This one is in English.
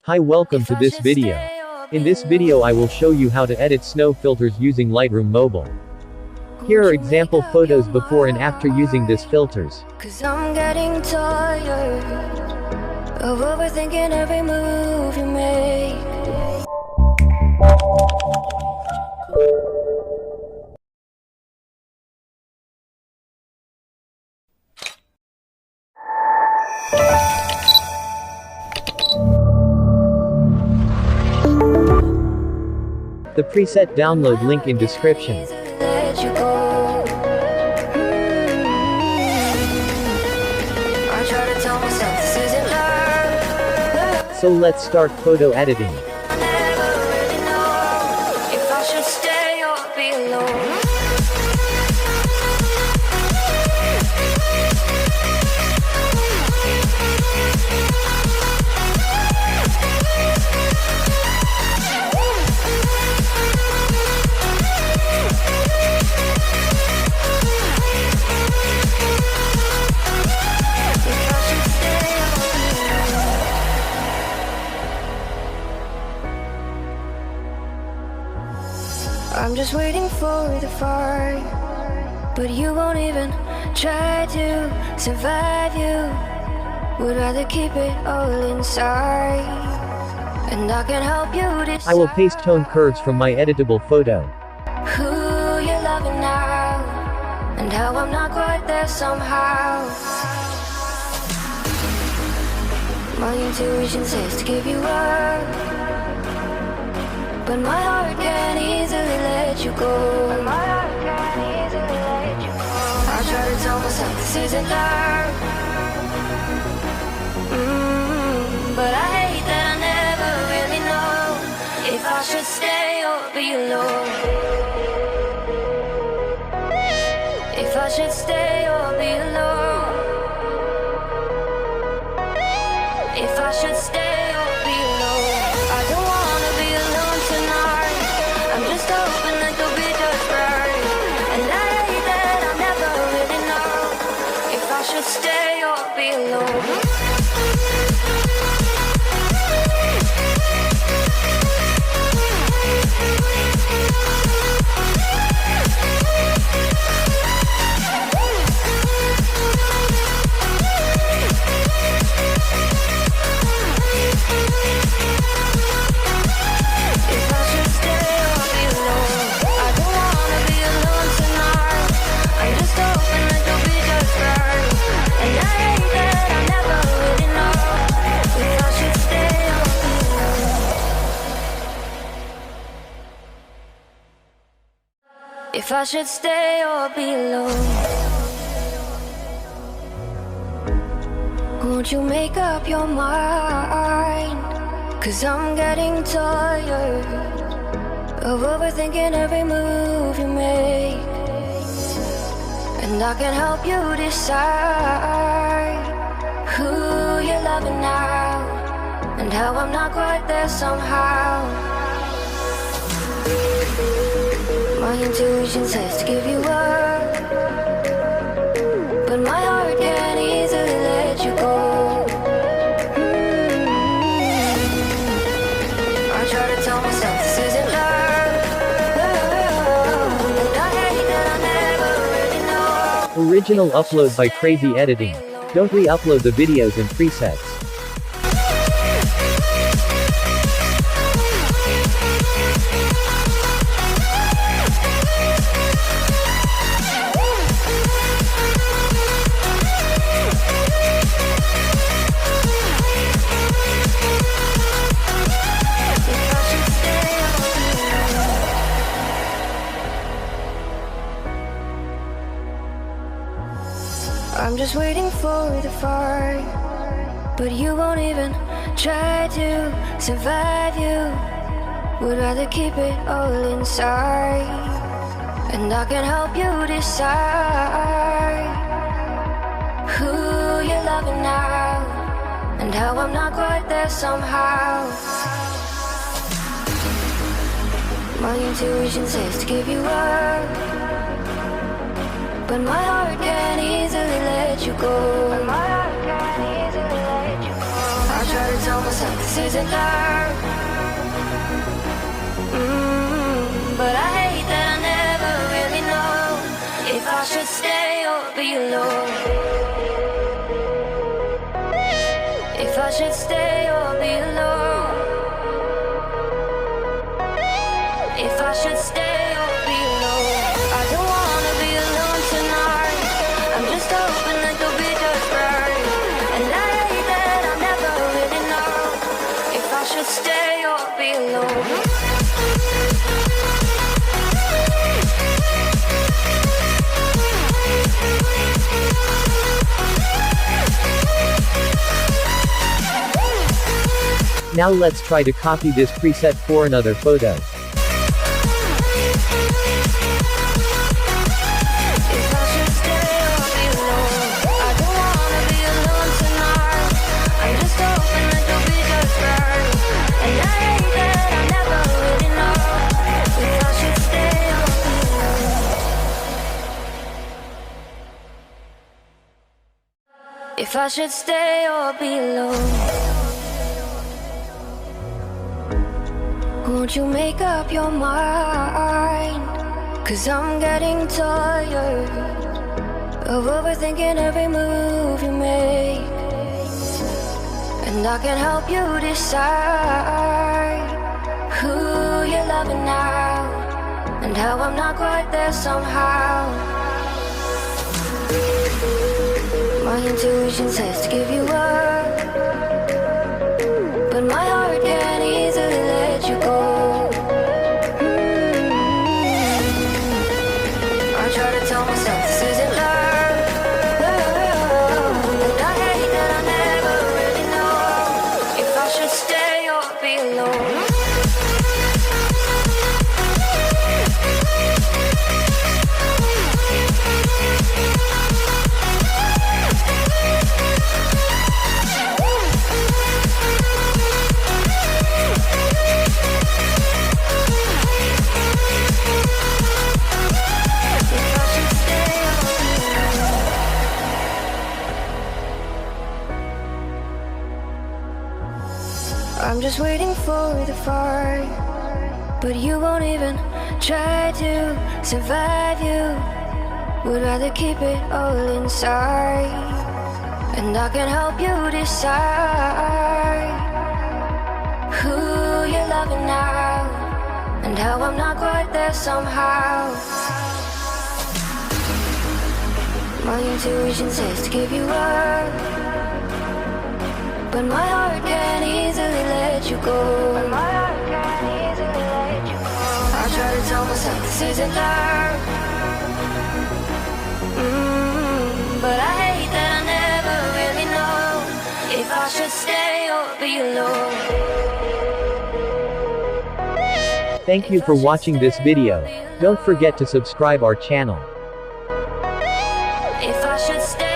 Hi, welcome to this video. In this video I will show you how to edit snow filters using Lightroom Mobile. Here are example photos before and after using these filters. Cause I'm getting tired of overthinking every move you make. The preset download link in description. Let you go. I try to tell myself this isn't love. So let's start photo editing. I never really know if I should stay or be alone. I'm just waiting for the fire, but you won't even try to survive. You would rather keep it all inside, and I can help you decide. I will paste tone curves from my editable photo. Who you're loving now, and how I'm not quite there somehow. My intuition says to give you up, but my heart can't easily let you go. I try to tell myself this isn't love, but I hate that I never really know if I should stay or be alone. If I should stay or be alone. If I should stay or be alone. I don't wanna be alone tonight. I'm just hoping that you'll be just right. And I hate that I never really know if I should stay or be alone. If I should stay or be alone. Won't you make up your mind? Cause I'm getting tired of overthinking every move you make, and I can help you decide who you're loving now, and how I'm not quite there somehow. My intuition says to give you up, but my heart can't easily let you go. I try to tell myself this isn't love, and I hate that I never really know. Original upload by Crazy Editing. Don't re-upload the videos and presets. I'm just waiting for the fire, but you won't even try to survive. You would rather keep it all inside, and I can help you decide who you're loving now, and how I'm not quite there somehow. My intuition says to give you up, but my heart can't easily let you go. I try to tell tell myself this isn't love. But I hate that I never really know if I should stay or be alone. If I should stay or be alone. If I should stay or be alone. I don't wanna be alone tonight. I'm just hoping that you'll be just right. And I hate that I never really know if I should stay or be alone. Now let's try to copy this preset for another photo. If I should stay or be alone. Won't you make up your mind? 'Cause I'm getting tired of overthinking every move you make. And I can help you decide who you're loving now, and how I'm not quite there somehow. My intuition says to give you up, but my heart can't easily let you go. I try to tell myself this isn't love, but I hate that I never really know if I should stay or be alone. I'm just waiting for the fire, but you won't even try to survive. You would rather keep it all inside, and I can help you decide who you're loving now, and how I'm not quite there somehow. My intuition says to give you up, but my heart can't easily let you go. I try to tell myself this isn't love, but I hate that I never really know if I should stay or be alone. Thank you for watching this video. Don't forget to subscribe our channel. If I should stay